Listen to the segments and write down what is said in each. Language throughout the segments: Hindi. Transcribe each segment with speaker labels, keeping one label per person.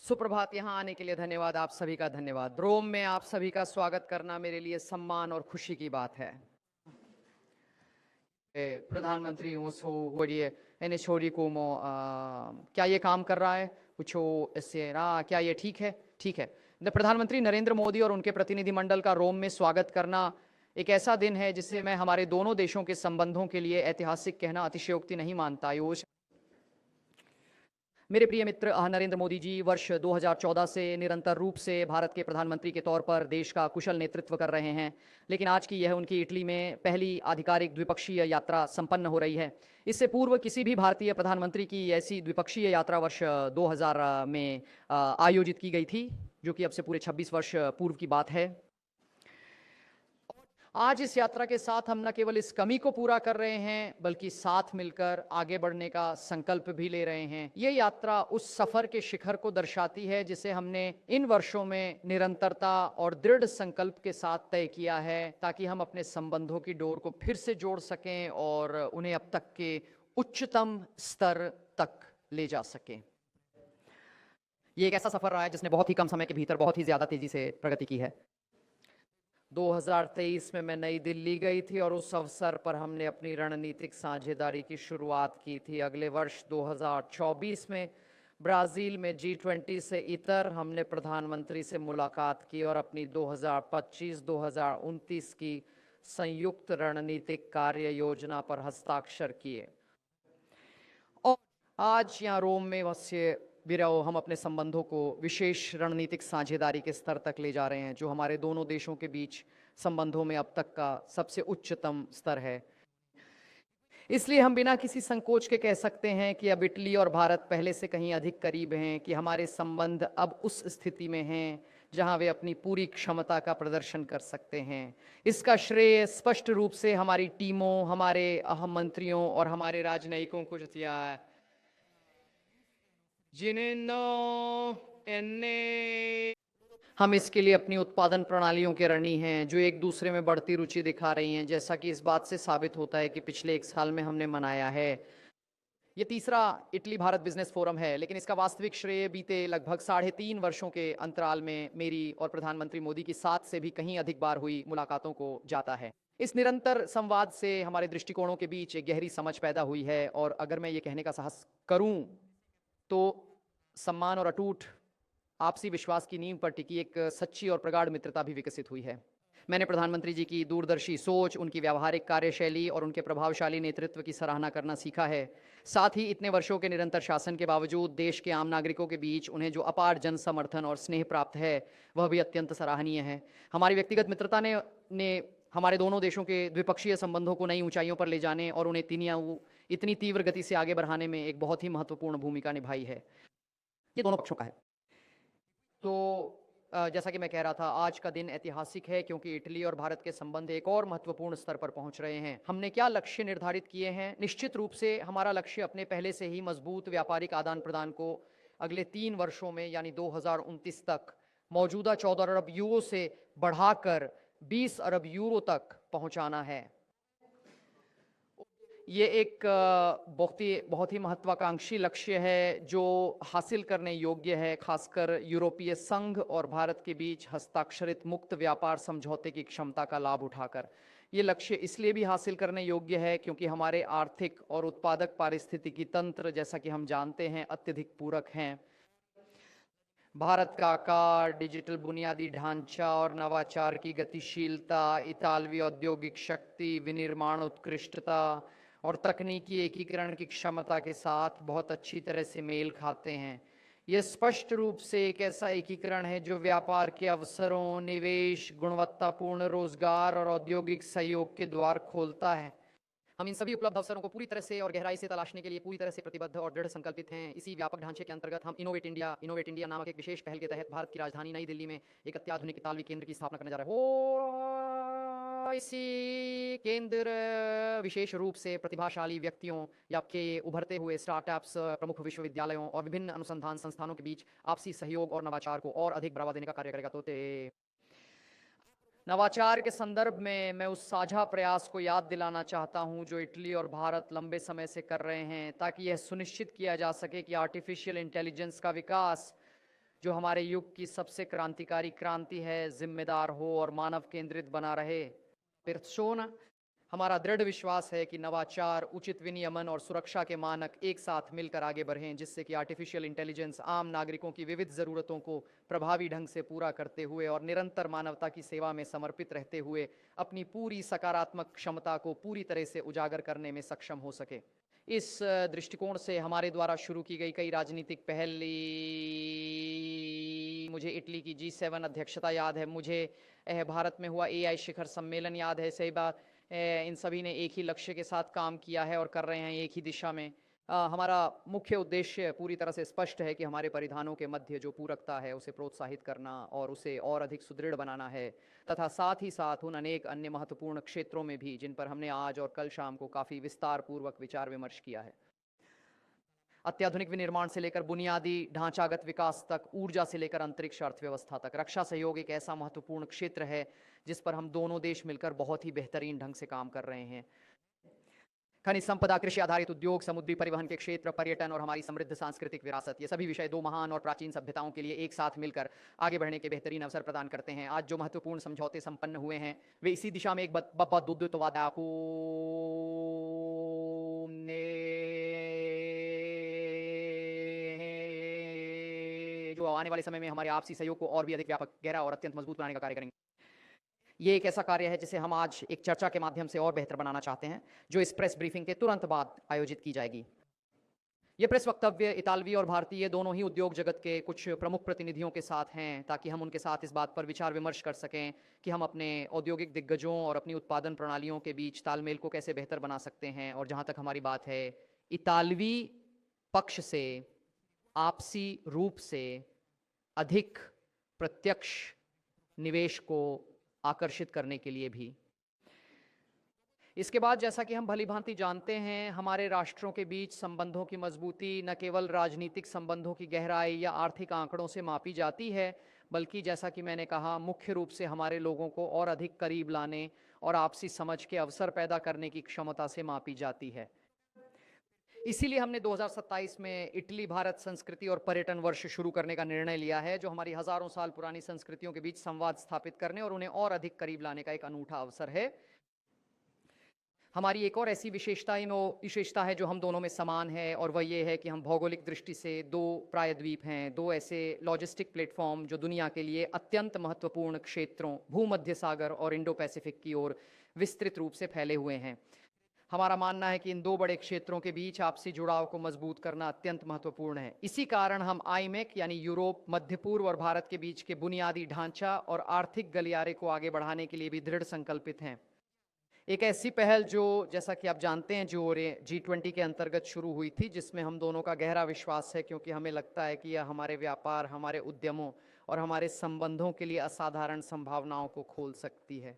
Speaker 1: सुप्रभात। यहाँ आने के लिए धन्यवाद। आप सभी का धन्यवाद। रोम में आप सभी का स्वागत करना मेरे लिए सम्मान और खुशी की बात है। प्रधानमंत्री छोरी को क्या ये काम कर रहा है? पूछो इससे ना, क्या ये ठीक है? ठीक है। प्रधानमंत्री नरेंद्र मोदी और उनके प्रतिनिधिमंडल का रोम में स्वागत करना एक ऐसा दिन है जिसे मैं हमारे दोनों देशों के संबंधों के लिए ऐतिहासिक कहना अतिशयोक्ति नहीं मानता। मेरे प्रिय मित्र नरेंद्र मोदी जी वर्ष 2014 से निरंतर रूप से भारत के प्रधानमंत्री के तौर पर देश का कुशल नेतृत्व कर रहे हैं, लेकिन आज की यह उनकी इटली में पहली आधिकारिक द्विपक्षीय यात्रा संपन्न हो रही है। इससे पूर्व किसी भी भारतीय प्रधानमंत्री की ऐसी द्विपक्षीय यात्रा वर्ष 2000 में आयोजित की गई थी, जो कि अब से पूरे 26 वर्ष पूर्व की बात है। आज इस यात्रा के साथ हम न केवल इस कमी को पूरा कर रहे हैं, बल्कि साथ मिलकर आगे बढ़ने का संकल्प भी ले रहे हैं। ये यात्रा उस सफर के शिखर को दर्शाती है जिसे हमने इन वर्षों में निरंतरता और दृढ़ संकल्प के साथ तय किया है, ताकि हम अपने संबंधों की डोर को फिर से जोड़ सकें और उन्हें अब तक के उच्चतम स्तर तक ले जा सकें। ये एक ऐसा सफर रहा है जिसने बहुत ही कम समय के भीतर बहुत ही ज्यादा तेजी से प्रगति की है। 2023 में मैं नई दिल्ली गई थी और उस अवसर पर हमने अपनी रणनीतिक साझेदारी की शुरुआत की थी। अगले वर्ष 2024 में ब्राज़ील में G20 से इतर हमने प्रधानमंत्री से मुलाकात की और अपनी 2025-2029 की संयुक्त रणनीतिक कार्य योजना पर हस्ताक्षर किए। और आज यहाँ रोम में बिराओ हम अपने संबंधों को विशेष रणनीतिक साझेदारी के स्तर तक ले जा रहे हैं, जो हमारे दोनों देशों के बीच संबंधों में अब तक का सबसे उच्चतम स्तर है। इसलिए हम बिना किसी संकोच के कह सकते हैं कि अब इटली और भारत पहले से कहीं अधिक करीब हैं, कि हमारे संबंध अब उस स्थिति में हैं जहां वे अपनी पूरी क्षमता का प्रदर्शन कर सकते हैं। इसका श्रेय स्पष्ट रूप से हमारी टीमों, हमारे अहम मंत्रियों और हमारे राजनयिकों को दिया है, हम इसके लिए अपनी उत्पादन प्रणालियों के ऋणी हैं, जो एक दूसरे में बढ़ती रुचि दिखा रही हैं, जैसा कि इस बात से साबित होता है कि पिछले 1 साल में हमने मनाया है। ये तीसरा इटली भारत बिजनेस फोरम है, लेकिन इसका वास्तविक श्रेय बीते लगभग 3.5 वर्षों के अंतराल में मेरी और प्रधानमंत्री मोदी की 7 से भी कहीं अधिक बार हुई मुलाकातों को जाता है। इस निरंतर संवाद से हमारे दृष्टिकोणों के बीच एक गहरी समझ पैदा हुई है, और अगर मैं ये कहने का साहस करूं तो सम्मान और अटूट आपसी विश्वास की नींव पर टिकी एक सच्ची और प्रगाढ़ मित्रता भी विकसित हुई है। मैंने प्रधानमंत्री जी की दूरदर्शी सोच, उनकी व्यावहारिक कार्यशैली और उनके प्रभावशाली नेतृत्व की सराहना करना सीखा है। साथ ही इतने वर्षों के निरंतर शासन के बावजूद देश के आम नागरिकों के बीच उन्हें जो अपार जन समर्थन और स्नेह प्राप्त है, वह भी अत्यंत सराहनीय है। हमारी व्यक्तिगत मित्रता ने हमारे दोनों देशों के द्विपक्षीय संबंधों को नई ऊंचाइयों पर ले जाने और उन्हें इतनी तीव्र गति से आगे बढ़ाने में एक बहुत ही महत्वपूर्ण भूमिका निभाई है। ये दोनों पक्षों का है। तो जैसा कि मैं कह रहा था, आज का दिन ऐतिहासिक है क्योंकि इटली और भारत के संबंध एक और महत्वपूर्ण स्तर पर पहुंच रहे हैं। हमने क्या लक्ष्य निर्धारित किए हैं? निश्चित रूप से हमारा लक्ष्य अपने पहले से ही मजबूत व्यापारिक आदान प्रदान को अगले 3 वर्षों में यानी 2029 तक मौजूदा 14 अरब यूरो से बढ़ाकर 20 अरब यूरो तक पहुंचाना है। ये एक बहुत ही महत्वाकांक्षी लक्ष्य है, जो हासिल करने योग्य है, खासकर यूरोपीय संघ और भारत के बीच हस्ताक्षरित मुक्त व्यापार समझौते की क्षमता का लाभ उठाकर। ये लक्ष्य इसलिए भी हासिल करने योग्य है क्योंकि हमारे आर्थिक और उत्पादक पारिस्थितिकी तंत्र, जैसा कि हम जानते हैं, अत्यधिक पूरक हैं। भारत का आकार, डिजिटल बुनियादी ढांचा और नवाचार की गतिशीलता, इतालवी औद्योगिक शक्ति, विनिर्माण उत्कृष्टता और तकनीकी एकीकरण की क्षमता के साथ बहुत अच्छी तरह से मेल खाते हैं। यह स्पष्ट रूप से एक ऐसा एकीकरण है जो व्यापार के अवसरों, निवेश, गुणवत्तापूर्ण रोजगार और औद्योगिक सहयोग के द्वार खोलता है। हम इन सभी उपलब्ध अवसरों को पूरी तरह से और गहराई से तलाशने के लिए पूरी तरह से प्रतिबद्ध और दृढ़ संकल्पित हैं। इसी व्यापक ढांचे के अंतर्गत हम इनोवेट इंडिया नामक एक विशेष पहल के तहत भारत की राजधानी नई दिल्ली में एक अत्याधुनिक इतालवी केंद्र की स्थापना करने जा रहे हैं। इसी केंद्र विशेष रूप से प्रतिभाशाली व्यक्तियों या के उभरते हुए स्टार्टअप्स, प्रमुख विश्वविद्यालयों और विभिन्न अनुसंधान संस्थानों के बीच आपसी सहयोग और नवाचार को और अधिक बढ़ावा देने का कार्य करेगा। तो नवाचार के संदर्भ में मैं उस साझा प्रयास को याद दिलाना चाहता हूं जो इटली और भारत लंबे समय से कर रहे हैं, ताकि यह सुनिश्चित किया जा सके कि आर्टिफिशियल इंटेलिजेंस का विकास जो हमारे युग की सबसे क्रांतिकारी क्रांति है, जिम्मेदार हो और मानव केंद्रित बना रहे। persona। हमारा दृढ़ विश्वास है कि नवाचार, उचित विनियमन और सुरक्षा के मानक एक साथ मिलकर आगे बढ़ें, जिससे कि आर्टिफिशियल इंटेलिजेंस आम नागरिकों की विविध ज़रूरतों को प्रभावी ढंग से पूरा करते हुए और निरंतर मानवता की सेवा में समर्पित रहते हुए अपनी पूरी सकारात्मक क्षमता को पूरी तरह से उजागर करने में सक्षम हो सके। इस दृष्टिकोण से हमारे द्वारा शुरू की गई कई राजनीतिक पहल, मुझे इटली की G7 अध्यक्षता याद है, मुझे भारत में हुआ AI शिखर सम्मेलन याद है। सही बात, इन सभी ने एक ही लक्ष्य के साथ काम किया है और कर रहे हैं एक ही दिशा में। हमारा मुख्य उद्देश्य पूरी तरह से स्पष्ट है कि हमारे परिधानों के मध्य जो पूरकता है उसे प्रोत्साहित करना और उसे और अधिक सुदृढ़ बनाना है, तथा साथ ही साथ उन अनेक अन्य महत्वपूर्ण क्षेत्रों में भी जिन पर हमने आज और कल शाम को काफ़ी विस्तार पूर्वक विचार विमर्श किया है। अत्याधुनिक विनिर्माण से लेकर बुनियादी ढांचागत विकास तक, ऊर्जा से लेकर अंतरिक्ष अर्थव्यवस्था तक, रक्षा सहयोग एक ऐसा महत्वपूर्ण क्षेत्र है जिस पर हम दोनों देश मिलकर बहुत ही बेहतरीन ढंग से काम कर रहे हैं। खनिज संपदा, कृषि आधारित उद्योग, समुद्री परिवहन के क्षेत्र, पर्यटन और हमारी समृद्ध सांस्कृतिक विरासत, ये सभी विषय दो महान और प्राचीन सभ्यताओं के लिए एक साथ मिलकर आगे बढ़ने के बेहतरीन अवसर प्रदान करते हैं। आज जो महत्वपूर्ण समझौते संपन्न हुए हैं वे इसी दिशा में एक बद्दुद्दुतवादाकू ने जो आने वाले समय में हमारे आपसी सहयोग को और भी अधिक व्यापक, गहरा और अत्यंत मजबूत बनाने का कार्य करेंगे। ये एक ऐसा कार्य है जिसे हम आज एक चर्चा के माध्यम से और बेहतर बनाना चाहते हैं, जो इस प्रेस ब्रीफिंग के तुरंत बाद आयोजित की जाएगी। ये प्रेस वक्तव्य इतालवी और भारतीय दोनों ही उद्योग जगत के कुछ प्रमुख प्रतिनिधियों के साथ हैं, ताकि हम उनके साथ इस बात पर विचार विमर्श कर सकें कि हम अपने औद्योगिक दिग्गजों और अपनी उत्पादन प्रणालियों के बीच तालमेल को कैसे बेहतर बना सकते हैं। और जहाँ तक हमारी बात है, इतालवी पक्ष से आपसी रूप से अधिक प्रत्यक्ष निवेश को आकर्षित करने के लिए भी। इसके बाद, जैसा कि हम भली भांति जानते हैं, हमारे राष्ट्रों के बीच संबंधों की मजबूती न केवल राजनीतिक संबंधों की गहराई या आर्थिक आंकड़ों से मापी जाती है, बल्कि जैसा कि मैंने कहा, मुख्य रूप से हमारे लोगों को और अधिक करीब लाने और आपसी समझ के अवसर पैदा करने की क्षमता से मापी जाती है। इसीलिए हमने 2027 में इटली भारत संस्कृति और पर्यटन वर्ष शुरू करने का निर्णय लिया है, जो हमारी हजारों साल पुरानी संस्कृतियों के बीच संवाद स्थापित करने और उन्हें और अधिक करीब लाने का एक अनूठा अवसर है। हमारी एक और ऐसी विशेषता है जो हम दोनों में समान है, और वह ये है कि हम भौगोलिक दृष्टि से दो प्रायद्वीप हैं, दो ऐसे लॉजिस्टिक प्लेटफॉर्म जो दुनिया के लिए अत्यंत महत्वपूर्ण क्षेत्रों भूमध्य सागर और इंडो पैसिफिक की ओर विस्तृत रूप से फैले हुए हैं। हमारा मानना है कि इन दो बड़े क्षेत्रों के बीच आपसी जुड़ाव को मजबूत करना अत्यंत महत्वपूर्ण है। इसी कारण हम आईमेक यानी यूरोप, मध्य पूर्व और भारत के बीच के बुनियादी ढांचा और आर्थिक गलियारे को आगे बढ़ाने के लिए भी दृढ़ संकल्पित हैं। एक ऐसी पहल जो, जैसा कि आप जानते हैं, जो G20 के अंतर्गत शुरू हुई थी, जिसमें हम दोनों का गहरा विश्वास है, क्योंकि हमें लगता है कि यह हमारे व्यापार, हमारे उद्यमों और हमारे संबंधों के लिए असाधारण संभावनाओं को खोल सकती है।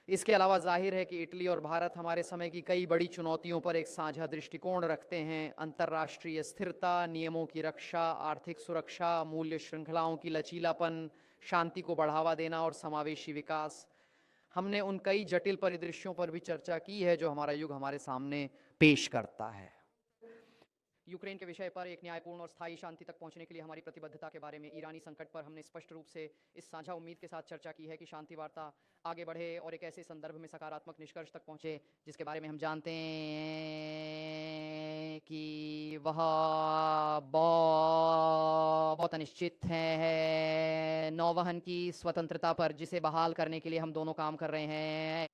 Speaker 1: इसके अलावा जाहिर है कि इटली और भारत हमारे समय की कई बड़ी चुनौतियों पर एक साझा दृष्टिकोण रखते हैं। अंतर्राष्ट्रीय स्थिरता, नियमों की रक्षा, आर्थिक सुरक्षा, मूल्य श्रृंखलाओं की लचीलापन, शांति को बढ़ावा देना और समावेशी विकास। हमने उन कई जटिल परिदृश्यों पर भी चर्चा की है जो हमारा युग हमारे सामने पेश करता है। यूक्रेन के विषय पर एक न्यायपूर्ण और स्थायी शांति तक पहुंचने के लिए हमारी प्रतिबद्धता के बारे में, ईरानी संकट पर हमने स्पष्ट रूप से इस साझा उम्मीद के साथ चर्चा की है कि शांति वार्ता आगे बढ़े और एक ऐसे संदर्भ में सकारात्मक निष्कर्ष तक पहुंचे जिसके बारे में हम जानते हैं कि वह बहुत अनिश्चित है। नौवहन की स्वतंत्रता पर, जिसे बहाल करने के लिए हम दोनों काम कर रहे हैं।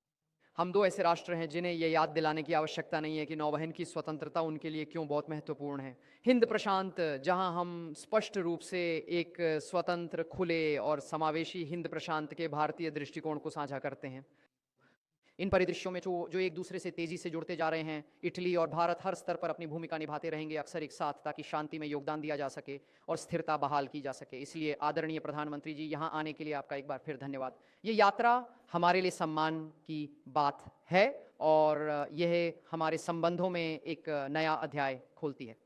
Speaker 1: हम दो ऐसे राष्ट्र हैं जिन्हें यह याद दिलाने की आवश्यकता नहीं है कि नौवहन की स्वतंत्रता उनके लिए क्यों बहुत महत्वपूर्ण है। हिंद प्रशांत, जहां हम स्पष्ट रूप से एक स्वतंत्र, खुले और समावेशी हिंद प्रशांत के भारतीय दृष्टिकोण को साझा करते हैं। इन परिदृश्यों में जो एक दूसरे से तेजी से जुड़ते जा रहे हैं, इटली और भारत हर स्तर पर अपनी भूमिका निभाते रहेंगे, अक्सर एक साथ, ताकि शांति में योगदान दिया जा सके और स्थिरता बहाल की जा सके। इसलिए आदरणीय प्रधानमंत्री जी, यहाँ आने के लिए आपका एक बार फिर धन्यवाद। ये यात्रा हमारे लिए सम्मान की बात है और यह हमारे संबंधों में एक नया अध्याय खोलती है।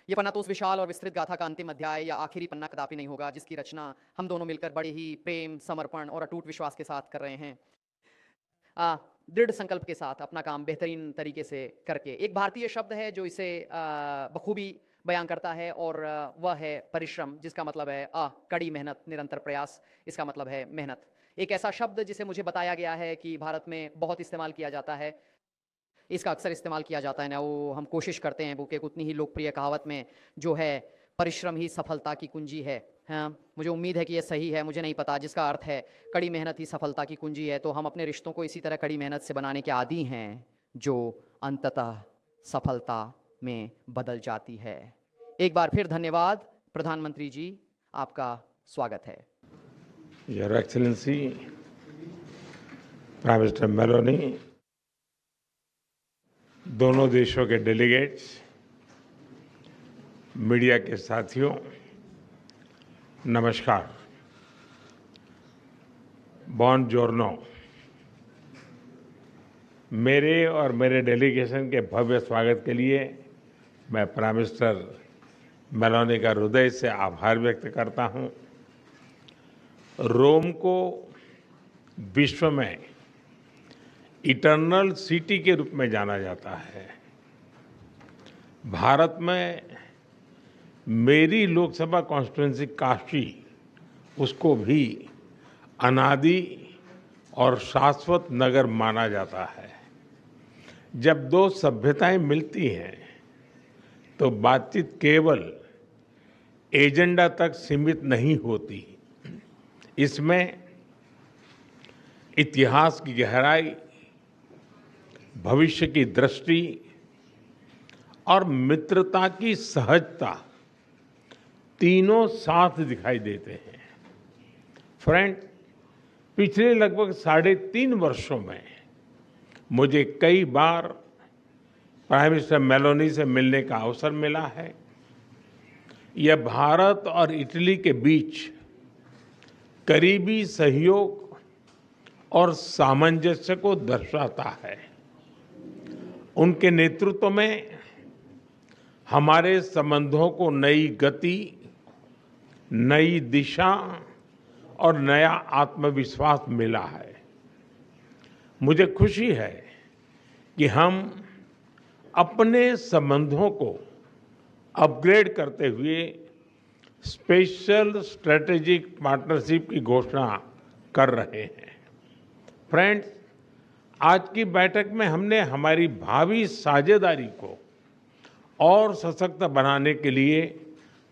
Speaker 1: ये पन्ना तो उस विशाल और विस्तृत गाथा का अंतिम अध्याय या आखिरी पन्ना कदापि नहीं होगा, जिसकी रचना हम दोनों मिलकर बड़े ही प्रेम, समर्पण और अटूट विश्वास के साथ कर रहे हैं, दृढ़ संकल्प के साथ अपना काम बेहतरीन तरीके से करके। एक भारतीय शब्द है जो इसे बखूबी बयान करता है और वह है परिश्रम, जिसका मतलब है कड़ी मेहनत, निरंतर प्रयास, इसका मतलब है मेहनत। एक ऐसा शब्द जिसे मुझे बताया गया है कि भारत में बहुत इस्तेमाल किया जाता है, इसका अक्सर इस्तेमाल किया जाता है ना, वो हम कोशिश करते हैं, वो कि उतनी ही लोकप्रिय कहावत में जो है परिश्रम ही सफलता की कुंजी है। हाँ, मुझे उम्मीद है कि ये सही है, मुझे नहीं पता, जिसका अर्थ है कड़ी मेहनत ही सफलता की कुंजी है। तो हम अपने रिश्तों को इसी तरह कड़ी मेहनत से बनाने के आदी हैं, जो अंततः सफलता में बदल जाती है। एक बार फिर धन्यवाद प्रधानमंत्री जी, आपका स्वागत है।
Speaker 2: Your excellency prime minister Meloni, दोनों देशों के डेलीगेट्स, मीडिया के साथियों, नमस्कार। बॉनजोर्नो। मेरे और मेरे डेलीगेशन के भव्य स्वागत के लिए मैं प्राइम मिनिस्टर मेलोनी का हृदय से आभार व्यक्त करता हूं। रोम को विश्व में इटर्नल सिटी के रूप में जाना जाता है। भारत में मेरी लोकसभा कॉन्स्टिट्यूंसी काशी, उसको भी अनादि और शाश्वत नगर माना जाता है। जब दो सभ्यताएं मिलती हैं तो बातचीत केवल एजेंडा तक सीमित नहीं होती, इसमें इतिहास की गहराई, भविष्य की दृष्टि और मित्रता की सहजता तीनों साथ दिखाई देते हैं। फ्रेंड, पिछले लगभग 3.5 वर्षों में मुझे कई बार प्राइम मिनिस्टर मेलोनी से मिलने का अवसर मिला है। यह भारत और इटली के बीच करीबी सहयोग और सामंजस्य को दर्शाता है। उनके नेतृत्व में हमारे संबंधों को नई गति, नई दिशा और नया आत्मविश्वास मिला है। मुझे खुशी है कि हम अपने संबंधों को अपग्रेड करते हुए स्पेशल स्ट्रेटेजिक पार्टनरशिप की घोषणा कर रहे हैं। फ्रेंड्स, आज की बैठक में हमने हमारी भावी साझेदारी को और सशक्त बनाने के लिए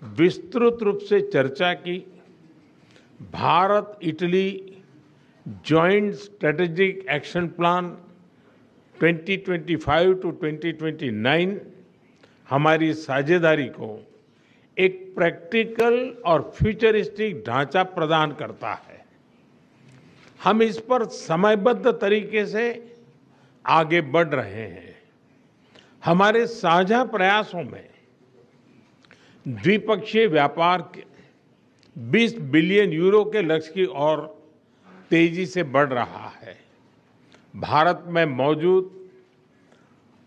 Speaker 2: विस्तृत रूप से चर्चा की। Bharat Italy joint strategic action plan 2025 to 2029 हमारी साझेदारी को एक प्रैक्टिकल और फ्यूचरिस्टिक ढांचा प्रदान करता है। हम इस पर समयबद्ध तरीके से आगे बढ़ रहे हैं। हमारे साझा प्रयासों में द्विपक्षीय व्यापार के 20 बिलियन यूरो के लक्ष्य की ओर तेजी से बढ़ रहा है। भारत में मौजूद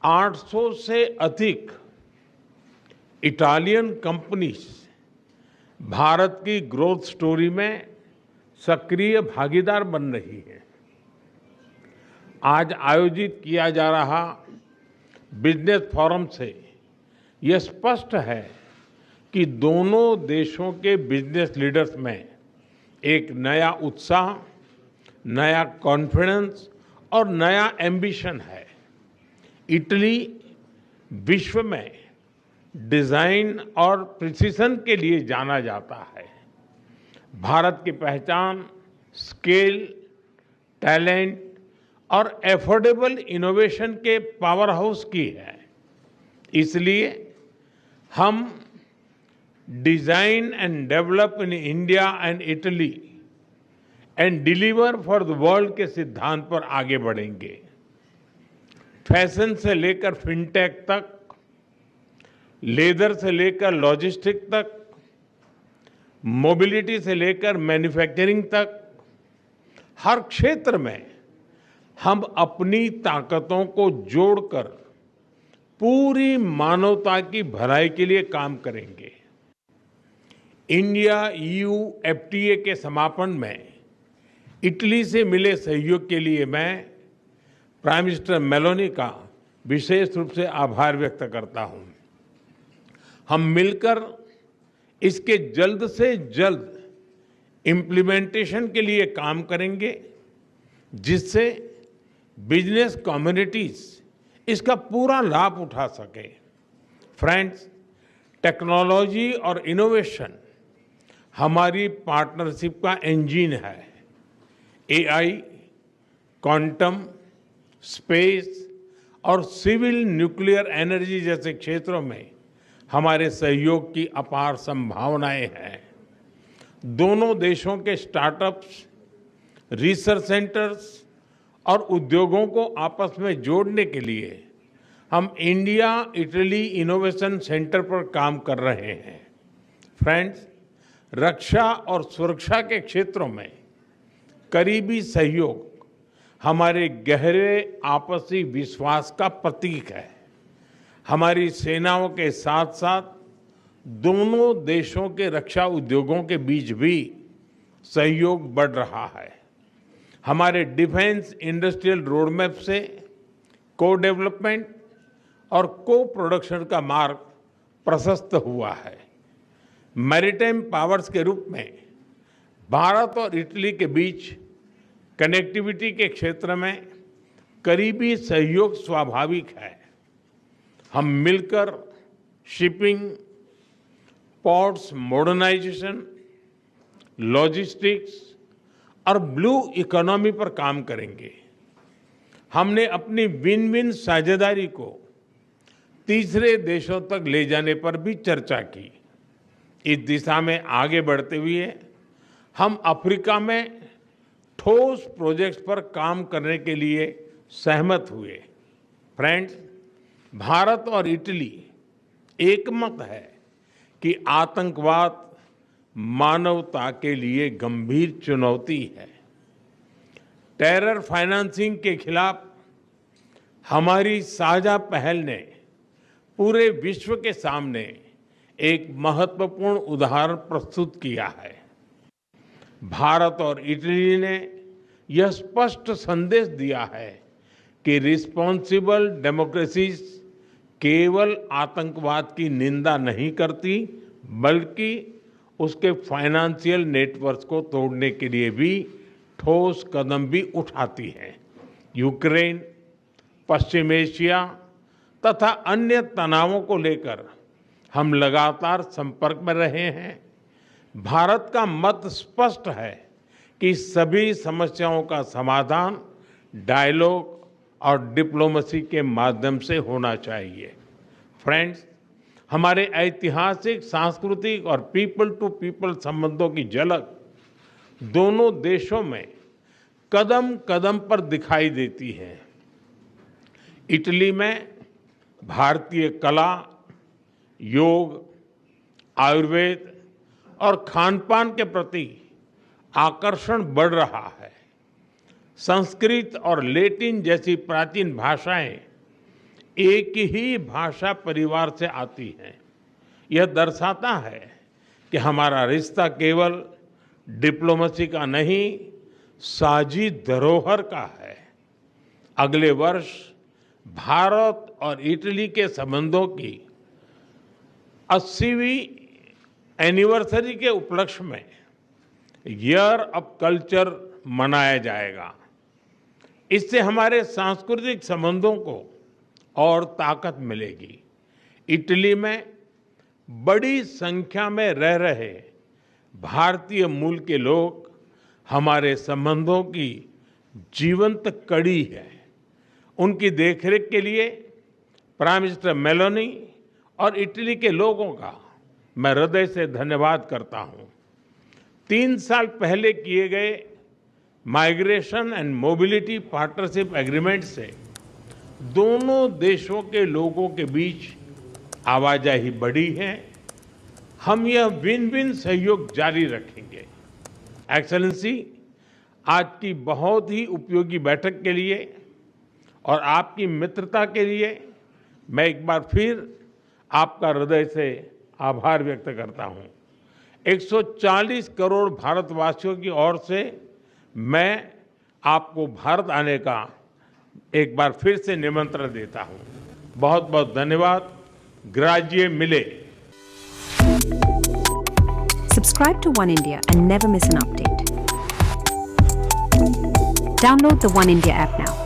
Speaker 2: 800 से अधिक इटालियन कंपनीज भारत की ग्रोथ स्टोरी में सक्रिय भागीदार बन रही है। आज आयोजित किया जा रहा बिजनेस फोरम से यह स्पष्ट है कि दोनों देशों के बिजनेस लीडर्स में एक नया उत्साह, नया कॉन्फिडेंस और नया एम्बिशन है। इटली विश्व में डिजाइन और प्रिसिशन के लिए जाना जाता है। भारत की पहचान स्केल, टैलेंट और एफोर्डेबल इनोवेशन के पावर हाउस की है। इसलिए हम design and develop in India and Italy and deliver for the world के सिद्धांत पर आगे बढ़ेंगे। फैशन से लेकर फिनटेक तक, लेदर से लेकर लॉजिस्टिक तक, मोबिलिटी से लेकर मैन्युफैक्चरिंग तक, हर क्षेत्र में हम अपनी ताकतों को जोड़कर पूरी मानवता की भलाई के लिए काम करेंगे। इंडिया EU FTA के समापन में इटली से मिले सहयोग के लिए मैं प्राइम मिनिस्टर मेलोनी का विशेष रूप से आभार व्यक्त करता हूं। हम मिलकर इसके जल्द से जल्द इम्प्लीमेंटेशन के लिए काम करेंगे, जिससे बिजनेस कम्युनिटीज इसका पूरा लाभ उठा सके। फ्रेंड्स, टेक्नोलॉजी और इनोवेशन हमारी पार्टनरशिप का इंजन है। एआई, क्वांटम, स्पेस और सिविल न्यूक्लियर एनर्जी जैसे क्षेत्रों में हमारे सहयोग की अपार संभावनाएं हैं। दोनों देशों के स्टार्टअप्स, रिसर्च सेंटर्स और उद्योगों को आपस में जोड़ने के लिए हम इंडिया इटली इनोवेशन सेंटर पर काम कर रहे हैं। फ्रेंड्स, रक्षा और सुरक्षा के क्षेत्रों में करीबी सहयोग हमारे गहरे आपसी विश्वास का प्रतीक है। हमारी सेनाओं के साथ साथ दोनों देशों के रक्षा उद्योगों के बीच भी सहयोग बढ़ रहा है। हमारे डिफेंस इंडस्ट्रियल रोडमैप से को डेवलपमेंट और को प्रोडक्शन का मार्ग प्रशस्त हुआ है। मैरीटाइम पावर्स के रूप में भारत और इटली के बीच कनेक्टिविटी के क्षेत्र में करीबी सहयोग स्वाभाविक है। हम मिलकर शिपिंग, पोर्ट्स मॉडर्नाइजेशन, लॉजिस्टिक्स और ब्लू इकोनॉमी पर काम करेंगे। हमने अपनी विन विन साझेदारी को तीसरे देशों तक ले जाने पर भी चर्चा की। इस दिशा में आगे बढ़ते हुए हम अफ्रीका में ठोस प्रोजेक्ट्स पर काम करने के लिए सहमत हुए। फ्रेंड्स, भारत और इटली एकमत है कि आतंकवाद मानवता के लिए गंभीर चुनौती है। टेरर फाइनेंसिंग के खिलाफ हमारी साझा पहल ने पूरे विश्व के सामने एक महत्वपूर्ण उदाहरण प्रस्तुत किया है। भारत और इटली ने यह स्पष्ट संदेश दिया है कि रिस्पॉन्सिबल डेमोक्रेसीज केवल आतंकवाद की निंदा नहीं करती, बल्कि उसके फाइनेंशियल नेटवर्क को तोड़ने के लिए भी ठोस कदम भी उठाती है। यूक्रेन, पश्चिम एशिया तथा अन्य तनावों को लेकर हम लगातार संपर्क में रहे हैं। भारत का मत स्पष्ट है कि सभी समस्याओं का समाधान डायलॉग और डिप्लोमेसी के माध्यम से होना चाहिए। फ्रेंड्स, हमारे ऐतिहासिक, सांस्कृतिक और पीपल टू पीपल संबंधों की झलक दोनों देशों में कदम कदम पर दिखाई देती है। इटली में भारतीय कला, योग, आयुर्वेद और खानपान के प्रति आकर्षण बढ़ रहा है। संस्कृत और लैटिन जैसी प्राचीन भाषाएं एक ही भाषा परिवार से आती हैं। यह दर्शाता है कि हमारा रिश्ता केवल डिप्लोमेसी का नहीं, साझी धरोहर का है। अगले वर्ष भारत और इटली के संबंधों की 80वीं एनिवर्सरी के उपलक्ष्य में ईयर ऑफ कल्चर मनाया जाएगा। इससे हमारे सांस्कृतिक संबंधों को और ताकत मिलेगी। इटली में बड़ी संख्या में रह रहे भारतीय मूल के लोग हमारे संबंधों की जीवंत कड़ी है। उनकी देखरेख के लिए प्राइम मिनिस्टर मेलोनी और इटली के लोगों का मैं हृदय से धन्यवाद करता हूं। 3 साल पहले किए गए migration and mobility partnership agreement से दोनों देशों के लोगों के बीच आवाजाही बढ़ी है। हम यह विन विन सहयोग जारी रखेंगे। एक्सेलेंसी, आज की बहुत ही उपयोगी बैठक के लिए और आपकी मित्रता के लिए मैं एक बार फिर आपका हृदय से आभार व्यक्त करता हूं। 140 करोड़ भारतवासियों की ओर से मैं आपको भारत आने का एक बार फिर से निमंत्रण देता हूं। बहुत बहुत धन्यवाद। ग्राजिए मिले।
Speaker 3: Subscribe to One India and never miss an update. Download the One India app now.